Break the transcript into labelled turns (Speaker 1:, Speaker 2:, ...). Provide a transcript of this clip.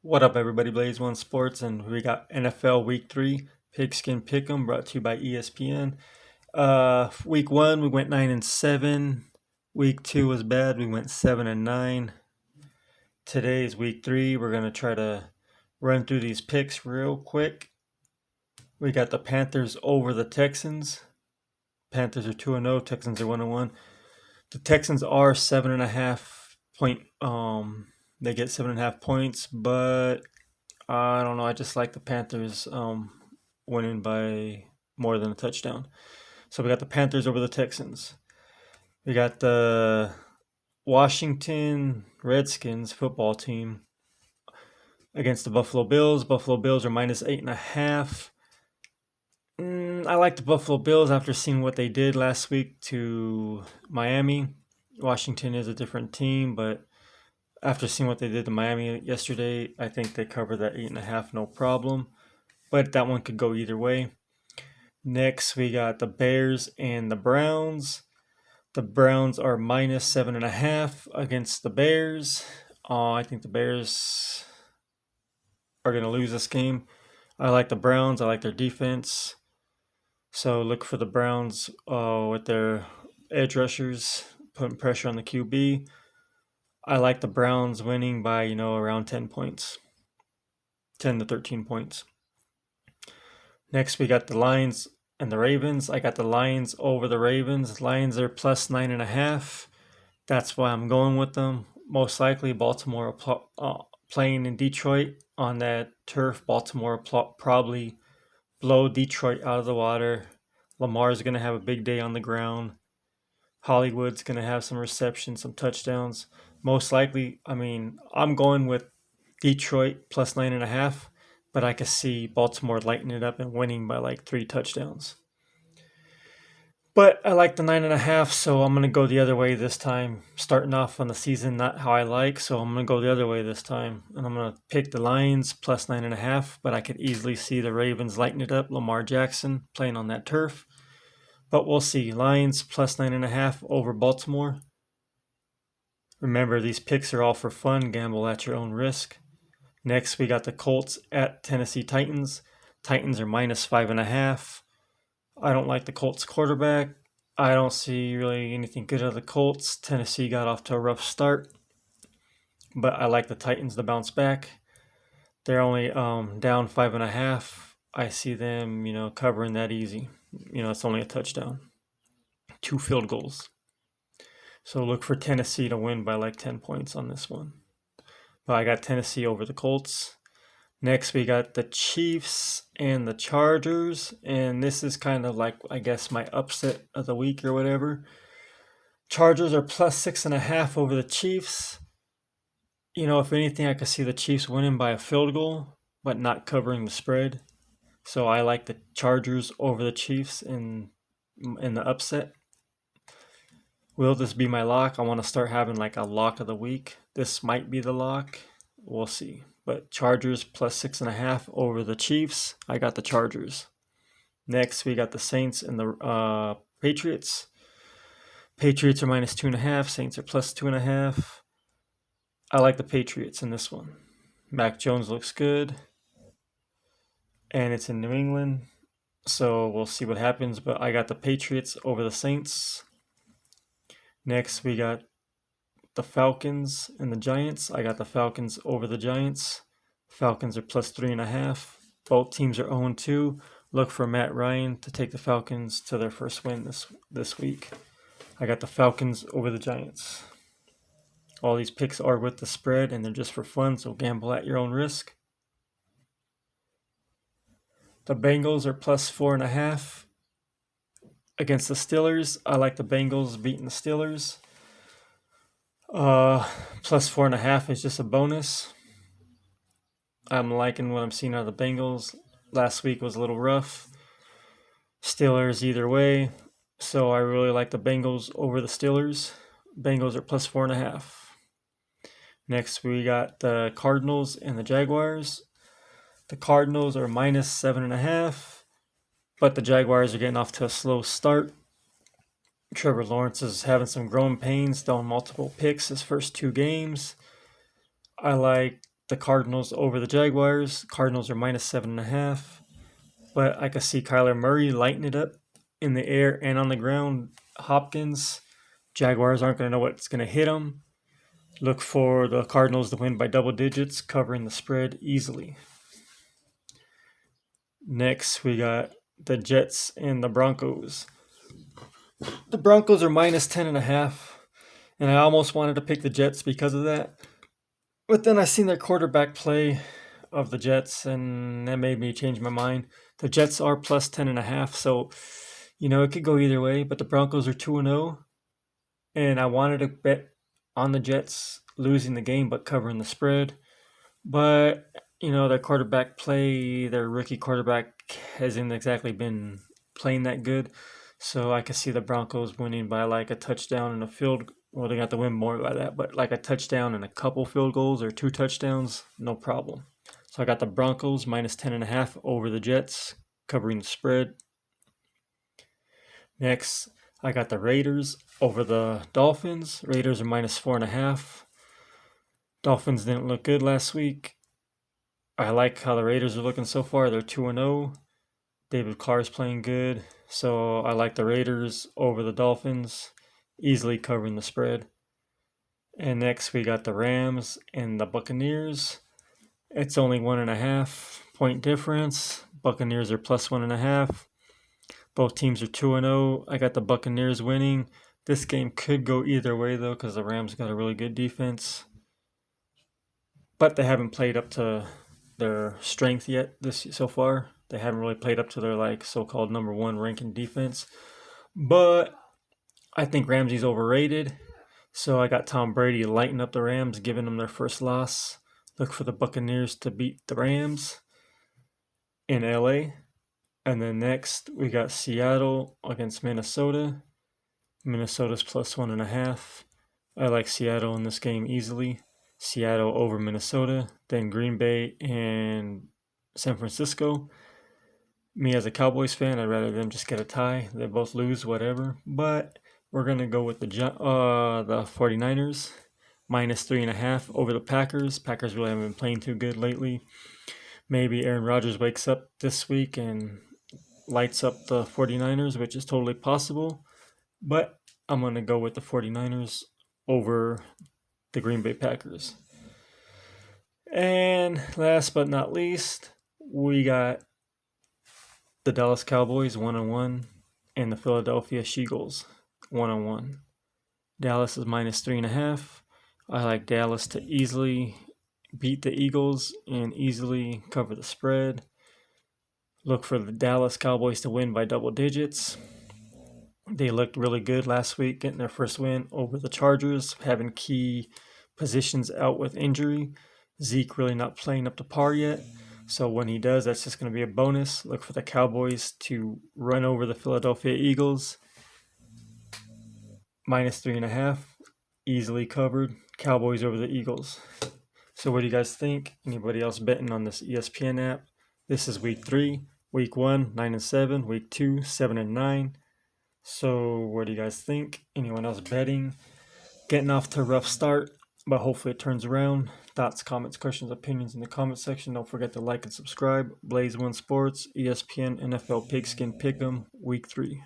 Speaker 1: What up, everybody? Blaze One Sports, and we got NFL Week 3 Pigskin Pick'em brought to you by ESPN. Week 1 we went 9-7. Week 2 was bad. We went 7-9. Today is Week 3. We're gonna try to run through these picks real quick. We got the Panthers over the Texans. Panthers are 2-0. Texans are 1-1. The Texans are 7.5 point. They get 7.5 points, but I don't know. I just like the Panthers winning by more than a touchdown. So we got the Panthers over the Texans. We got the Washington Redskins football team against the Buffalo Bills. Buffalo Bills are minus 8.5. I like the Buffalo Bills after seeing what they did last week to Miami. Washington is a different team, but after seeing what they did to Miami yesterday, I think they covered that 8.5 no problem. But that one could go either way. Next, we got the Bears and the Browns. The Browns are minus 7.5 against the Bears. I think the Bears are going to lose this game. I like the Browns. I like their defense. So look for the Browns with their edge rushers putting pressure on the QB. I like the Browns winning by, around 10 points. 10 to 13 points. Next, we got the Lions and the Ravens. I got the Lions over the Ravens. Lions are plus 9.5. That's why I'm going with them. Most likely, Baltimore playing in Detroit on that turf. Baltimore probably blow Detroit out of the water. Lamar's going to have a big day on the ground. Hollywood's going to have some receptions, some touchdowns. Most likely, I'm going with Detroit plus 9.5. But I could see Baltimore lighting it up and winning by like 3 touchdowns. But I like the 9.5, so I'm going to go the other way this time. Starting off on the season, not how I like, so I'm going to go the other way this time. And I'm going to pick the Lions plus 9.5, but I could easily see the Ravens lighting it up. Lamar Jackson playing on that turf. But we'll see. Lions plus 9.5 over Baltimore. Remember, these picks are all for fun. Gamble at your own risk. Next, we got the Colts at Tennessee Titans. Titans are minus 5.5. I don't like the Colts quarterback. I don't see really anything good out of the Colts. Tennessee got off to a rough start, but I like the Titans to bounce back. They're only down 5.5. I see them, covering that easy. It's only a touchdown. 2 field goals. So look for Tennessee to win by like 10 points on this one. But I got Tennessee over the Colts. Next, we got the Chiefs and the Chargers. And this is kind of like, I guess, my upset of the week or whatever. Chargers are plus 6.5 over the Chiefs. If anything, I could see the Chiefs winning by a field goal, but not covering the spread. So I like the Chargers over the Chiefs in the upset. Will this be my lock? I want to start having like a lock of the week. This might be the lock. We'll see. But Chargers plus 6.5 over the Chiefs. I got the Chargers. Next, we got the Saints and the Patriots. Patriots are minus 2.5. Saints are plus 2.5. I like the Patriots in this one. Mac Jones looks good. And it's in New England. So we'll see what happens. But I got the Patriots over the Saints. Next, we got the Falcons and the Giants. I got the Falcons over the Giants. Falcons are plus 3.5. Both teams are 0-2. Look for Matt Ryan to take the Falcons to their first win this week. I got the Falcons over the Giants. All these picks are with the spread, and they're just for fun, so gamble at your own risk. The Bengals are plus 4.5 against the Steelers. I like the Bengals beating the Steelers. Plus 4.5 is just a bonus. I'm liking what I'm seeing out of the Bengals. Last week was a little rough. Steelers either way. So I really like the Bengals over the Steelers. Bengals are plus 4.5. Next, we got the Cardinals and the Jaguars. The Cardinals are minus 7.5. But the Jaguars are getting off to a slow start. Trevor Lawrence is having some growing pains, throwing multiple picks his first 2 games. I like the Cardinals over the Jaguars. Cardinals are -7.5. But I could see Kyler Murray lighting it up in the air and on the ground. Hopkins. Jaguars aren't going to know what's going to hit them. Look for the Cardinals to win by double digits, covering the spread easily. Next, we got the Jets and the Broncos. The Broncos are -10.5, and I almost wanted to pick the Jets because of that. But then I seen their quarterback play of the Jets, and that made me change my mind. The Jets are +10.5, so it could go either way. But the Broncos are 2-0, and I wanted to bet on the Jets losing the game but covering the spread. But their quarterback play, their rookie quarterback hasn't exactly been playing that good. So I could see the Broncos winning by like a touchdown and a field. Well, they got to win more by that, but like a touchdown and a couple field goals or 2 touchdowns, no problem. So I got the Broncos -10.5 over the Jets, covering the spread. Next, I got the Raiders over the Dolphins. Raiders are -4.5. Dolphins didn't look good last week. I like how the Raiders are looking so far. They're 2-0. David Carr's playing good. So I like the Raiders over the Dolphins, easily covering the spread. And next we got the Rams and the Buccaneers. It's only 1.5 point difference. Buccaneers are +1.5. Both teams are 2-0. I got the Buccaneers winning. This game could go either way though, because the Rams got a really good defense. But they haven't played up to their strength yet so far. They haven't really played up to their so-called number 1 ranking defense. But I think Ramsey's overrated. So I got Tom Brady lighting up the Rams, giving them their first loss. Look for the Buccaneers to beat the Rams in LA. And then next we got Seattle against Minnesota. Minnesota's +1.5. I like Seattle in this game easily. Seattle over Minnesota. Then Green Bay and San Francisco. Me as a Cowboys fan, I'd rather them just get a tie. They both lose, whatever. But we're going to go with the 49ers. -3.5 over the Packers. Packers really haven't been playing too good lately. Maybe Aaron Rodgers wakes up this week and lights up the 49ers, which is totally possible. But I'm going to go with the 49ers over the Green Bay Packers. And last but not least, we got the Dallas Cowboys 1-1 and the Philadelphia Eagles 1-1. Dallas is -3.5. I like Dallas to easily beat the Eagles and easily cover the spread. Look for the Dallas Cowboys to win by double digits. They looked really good last week, getting their first win over the Chargers, having key positions out with injury. Zeke really not playing up to par yet. So when he does, that's just going to be a bonus. Look for the Cowboys to run over the Philadelphia Eagles. -3.5, easily covered. Cowboys over the Eagles. So what do you guys think? Anybody else betting on this ESPN app? This is week 3. Week 1, 9-7. Week 2, 7-9. So what do you guys think? Anyone else betting? Getting off to a rough start, but hopefully it turns around. Thoughts, comments, questions, opinions in the comment section. Don't forget to like and subscribe. Blaze One Sports, ESPN, NFL Pigskin Pick'em, Week 3.